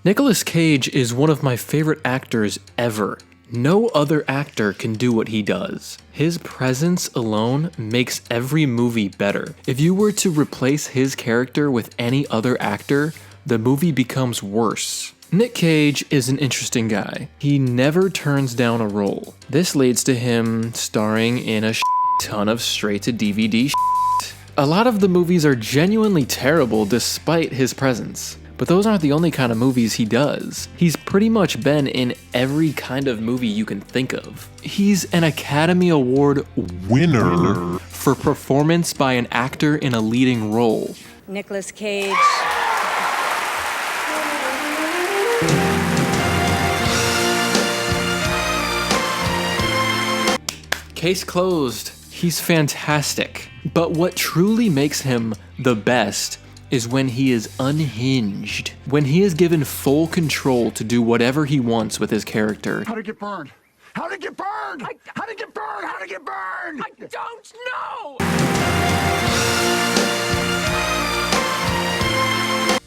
Nicolas Cage is one of my favorite actors ever. No other actor can do what he does. His presence alone makes every movie better. If you were to replace his character with any other actor, the movie becomes worse. Nic Cage is an interesting guy. He never turns down a role. This leads to him starring in a ton of straight-to-DVD shit. A lot of the movies are genuinely terrible despite his presence. But those aren't the only kind of movies he does. He's pretty much been in every kind of movie you can think of. He's an Academy Award winner for performance by an actor in a leading role. Nicolas Cage. Case closed. He's fantastic. But what truly makes him the best is when he is unhinged. When he is given full control to do whatever he wants with his character. How'd it get burned? How'd it get burned? How'd it get burned? How'd it get burned? I don't know!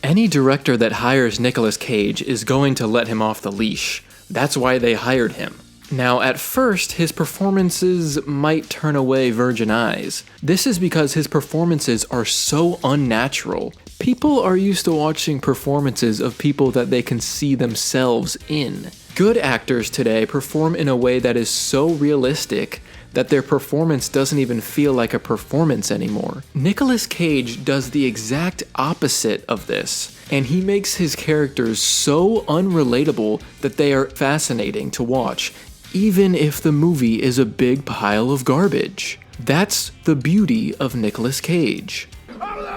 Any director that hires Nicolas Cage is going to let him off the leash. That's why they hired him. Now, at first, his performances might turn away virgin eyes. This is because his performances are so unnatural. People are used to watching performances of people that they can see themselves in. Good actors today perform in a way that is so realistic that their performance doesn't even feel like a performance anymore. Nicolas Cage does the exact opposite of this, and he makes his characters so unrelatable that they are fascinating to watch, even if the movie is a big pile of garbage. That's the beauty of Nicolas Cage. Oh,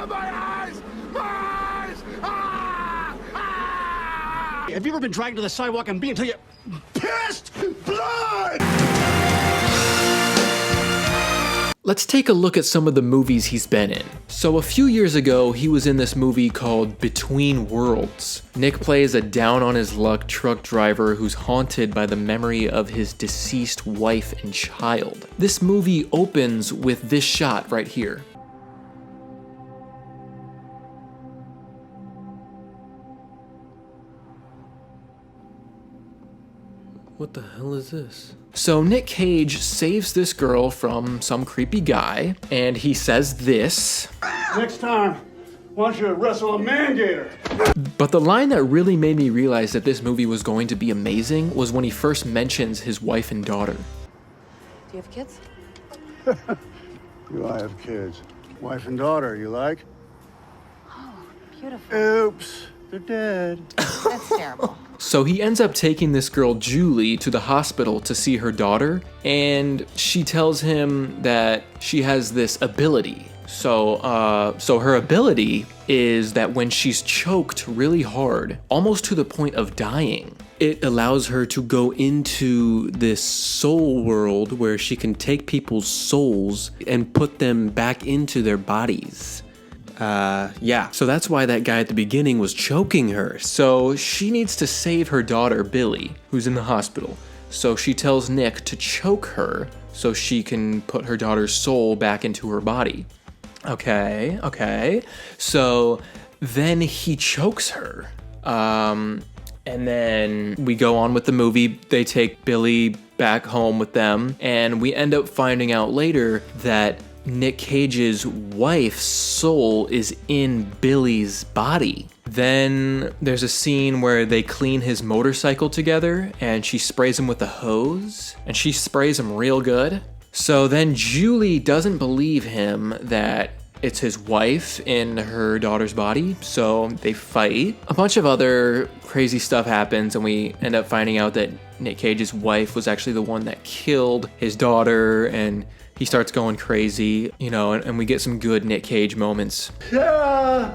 my eyes! My eyes! Ah! Ah! Have you ever been dragged to the sidewalk and being until you Pissed blood! Let's take a look at some of the movies he's been in. So a few years ago, he was in this movie called Between Worlds. Nick plays a down-on-his-luck truck driver who's haunted by the memory of his deceased wife and child. This movie opens with this shot right here. What the hell is this? So Nic Cage saves this girl from some creepy guy, and he says this. next time, why don't you wrestle a man-gator? But the line that really made me realize that this movie was going to be amazing was when he first mentions his wife and daughter. Do you have kids? Do I have kids? Wife and daughter, you like? Oh, beautiful. Oops, they're dead. That's terrible. So he ends up taking this girl, Julie, to the hospital to see her daughter, and she tells him that she has this ability. So her ability is that when she's choked really hard, almost to the point of dying, it allows her to go into this soul world where she can take people's souls and put them back into their bodies. So that's why that guy at the beginning was choking her. So she needs to save her daughter, Billy, who's in the hospital. So she tells Nick to choke her so she can put her daughter's soul back into her body. Okay. So then he chokes her. And then we go on with the movie. They take Billy back home with them. And we end up finding out later that Nic Cage's wife's soul is in Billy's body. Then there's a scene where they clean his motorcycle together and she sprays him with a hose, and she sprays him real good. So then Julie doesn't believe him that it's his wife in her daughter's body, so they fight. A bunch of other crazy stuff happens, and we end up finding out that Nic Cage's wife was actually the one that killed his daughter, and he starts going crazy, and we get some good Nic Cage moments. Yeah.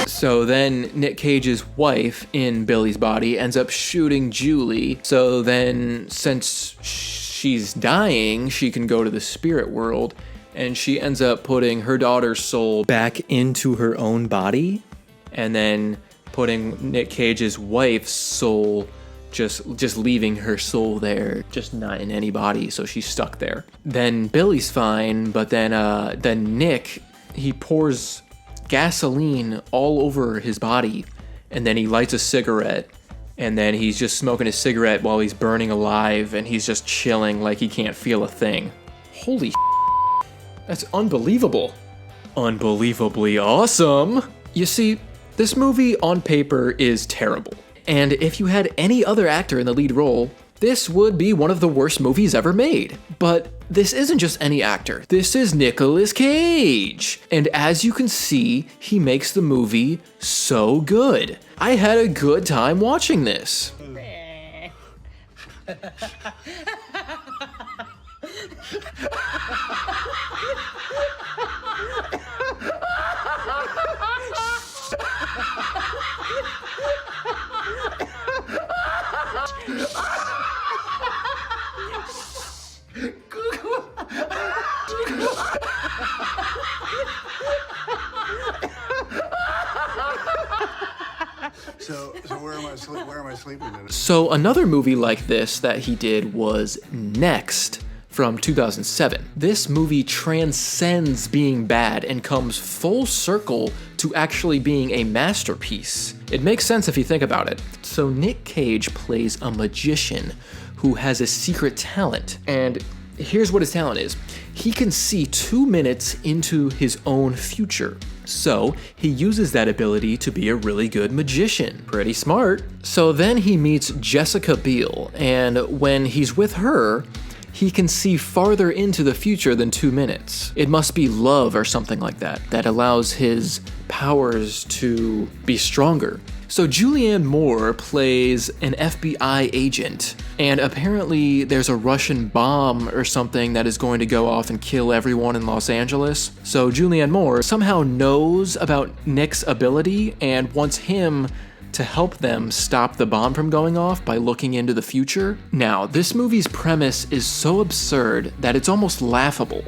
So then Nic Cage's wife in Billy's body ends up shooting Julie. So then since she's dying, she can go to the spirit world, and she ends up putting her daughter's soul back into her own body. And then putting Nic Cage's wife's soul, just leaving her soul there, just not in any body, so she's stuck there. Then Billy's fine, but then Nick, he pours gasoline all over his body, and then he lights a cigarette, and then he's just smoking his cigarette while he's burning alive, and he's just chilling like he can't feel a thing. Holy that's unbelievable. Unbelievably awesome. You see, this movie on paper is terrible. And if you had any other actor in the lead role, this would be one of the worst movies ever made. But this isn't just any actor. This is Nicolas Cage. And as you can see, he makes the movie so good. I had a good time watching this. So where am I sleeping today? So another movie like this that he did was Next from 2007. This movie transcends being bad and comes full circle to actually being a masterpiece. It makes sense if you think about it. So Nic Cage plays a magician who has a secret talent, and here's what his talent is. He can see 2 minutes into his own future. So he uses that ability to be a really good magician. Pretty smart. So then he meets Jessica Biel, and when he's with her, he can see farther into the future than 2 minutes. It must be love or something like that that allows his powers to be stronger. So Julianne Moore plays an FBI agent, and apparently there's a Russian bomb or something that is going to go off and kill everyone in Los Angeles. So Julianne Moore somehow knows about Nick's ability and wants him to help them stop the bomb from going off by looking into the future. Now, this movie's premise is so absurd that it's almost laughable.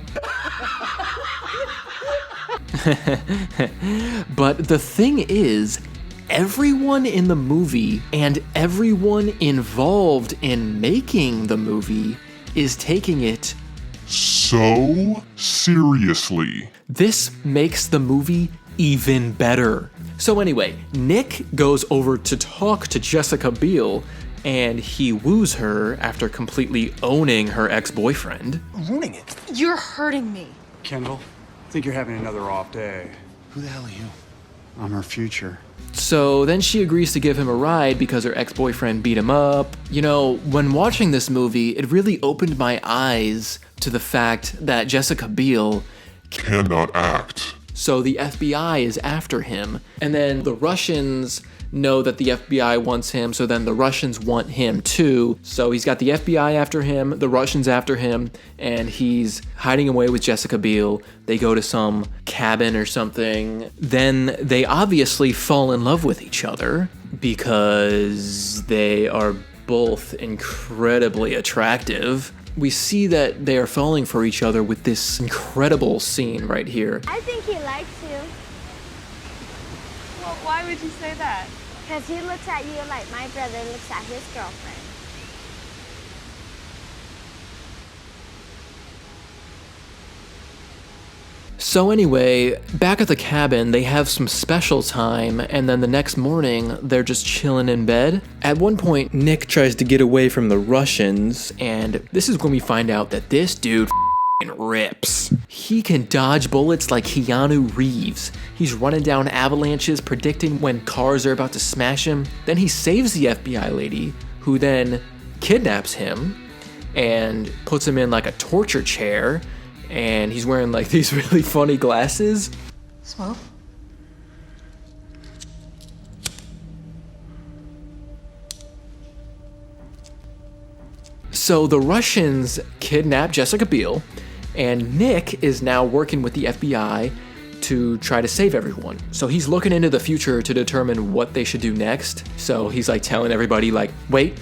But the thing is, everyone in the movie and everyone involved in making the movie is taking it so seriously. This makes the movie even better. So anyway, Nick goes over to talk to Jessica Biel, and he woos her after completely owning her ex-boyfriend. Ruining it. You're hurting me. Kendall, I think you're having another off day. Who the hell are you? I'm her future. So then she agrees to give him a ride because her ex-boyfriend beat him up. You know, when watching this movie, it really opened my eyes to the fact that Jessica Biel Cannot act. So the FBI is after him, and then the Russians know that the FBI wants him, so then the Russians want him too. So he's got the FBI after him, the Russians after him, and he's hiding away with Jessica Biel. They go to some cabin or something. Then they obviously fall in love with each other because they are both incredibly attractive. We see that they are falling for each other with this incredible scene right here. I think he likes you. Well, why would you say that? Because he looks at you like my brother looks at his girlfriend. So anyway, back at the cabin, they have some special time, and then the next morning, they're just chilling in bed. At one point, Nick tries to get away from the Russians, and this is when we find out that this dude rips. He can dodge bullets like Keanu Reeves. He's running down avalanches, predicting when cars are about to smash him. Then he saves the FBI lady, who then kidnaps him and puts him in like a torture chair. And he's wearing like these really funny glasses. Smoke? So the Russians kidnap Jessica Biel, and Nick is now working with the FBI to try to save everyone. So he's looking into the future to determine what they should do next. So he's like telling everybody like, wait,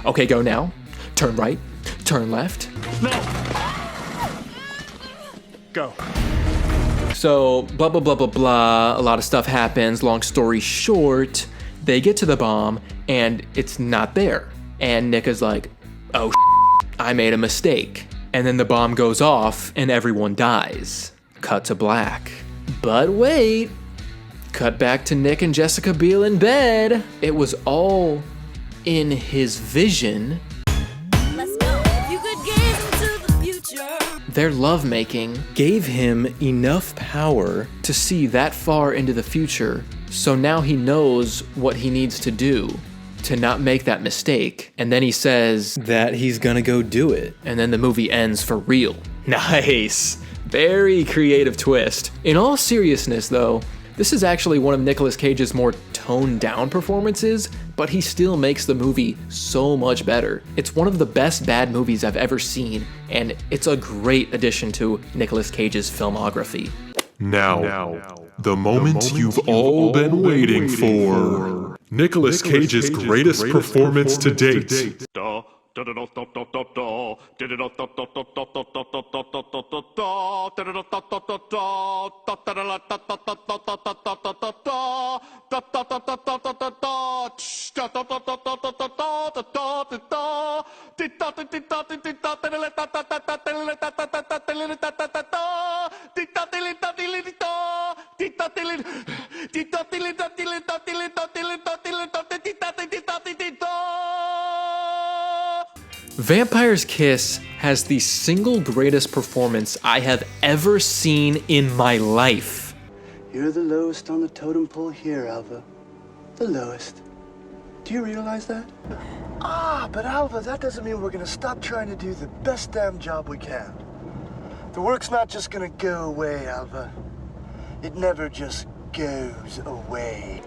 okay, go now, turn right, turn left. Go. So blah, blah, blah, blah, blah. A lot of stuff happens. Long story short, They get to the bomb and it's not there. And Nick is like, oh, I made a mistake. And then the bomb goes off and everyone dies. Cut to black. But wait. Cut back to Nick and Jessica Biel in bed. It was all in his vision. Let's go. You could gaze into the future. Their lovemaking gave him enough power to see that far into the future, so now he knows what he needs to do to not make that mistake. And then he says that he's gonna go do it. And then the movie ends for real. Nice. Very creative twist. In all seriousness though, this is actually one of Nicolas Cage's more toned down performances, but he still makes the movie so much better. It's one of the best bad movies I've ever seen, and it's a great addition to Nicolas Cage's filmography. Now, the moment you've all been waiting for. Nicolas Cage's greatest performance to date. Vampire's Kiss has the single greatest performance I have ever seen in my life. You're the lowest on the totem pole here, Alva. The lowest. Do you realize that? But Alva, that doesn't mean we're gonna stop trying to do the best damn job we can. The work's not just gonna go away, Alva. It never just goes away.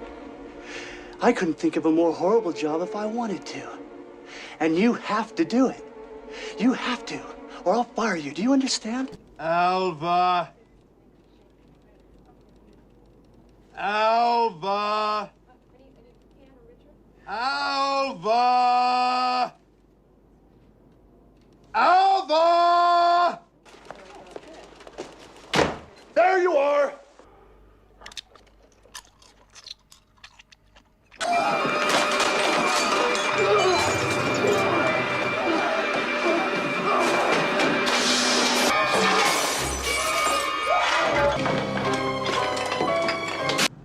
I couldn't think of a more horrible job if I wanted to. And you have to do it. You have to, or I'll fire you. Do you understand? Alva. Alva. Alva. Alva. There you are.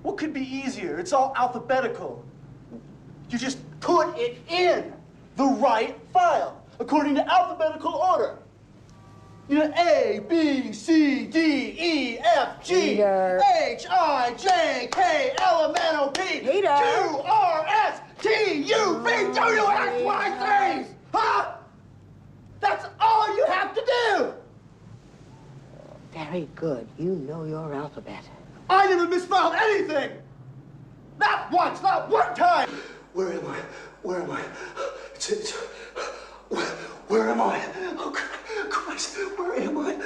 What could be easier? It's all alphabetical. You just put it in the right file, according to alphabetical order. You know, A, B, C, D, E, F, G, Peter. H, I, J, K, L, M, N, O, P, Peter. Q, R, S, T, U, V, W, X, Y, Z. Huh? That's all you have to do. Very good. You know your alphabet. I never misspelled anything! Not once, not one time! Where am I? Where am I? Where am I? Oh, Christ, where am I?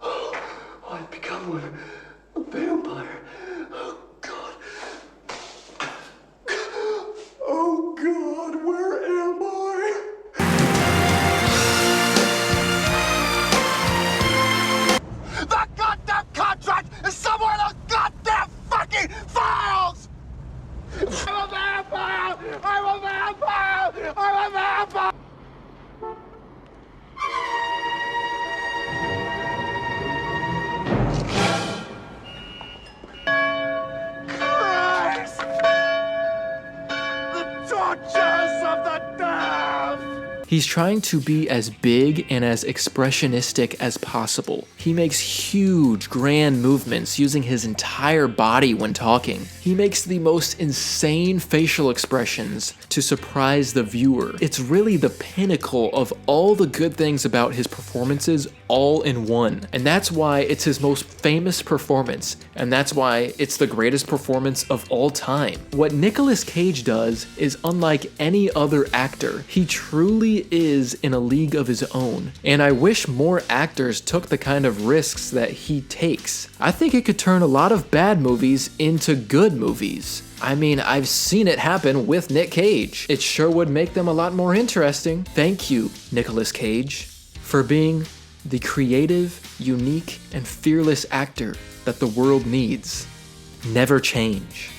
Oh, I've become one. A vampire. Oh, God. Oh, God, where am I? The goddamn contract is somewhere in those goddamn fucking files! I'm a vampire! I'm a vampire! I'm a vampire! Christ! The tortures of the damned! He's trying to be as big and as expressionistic as possible. He makes huge, grand movements using his entire body when talking. He makes the most insane facial expressions to surprise the viewer. It's really the pinnacle of all the good things about his performances all in one. And that's why it's his most famous performance, and that's why it's the greatest performance of all time. What Nicolas Cage does is unlike any other actor. He truly is in a league of his own, and I wish more actors took the kind of risks that he takes. I think it could turn a lot of bad movies into good movies. I mean, I've seen it happen with Nic Cage. It sure would make them a lot more interesting. Thank you, Nicolas Cage, for being the creative, unique, and fearless actor that the world needs. Never change.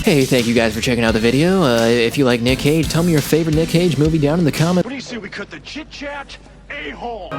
Hey, thank you guys for checking out the video. If you like Nic Cage, tell me your favorite Nic Cage movie down in the comments. What do you say we cut the chit-chat a-hole?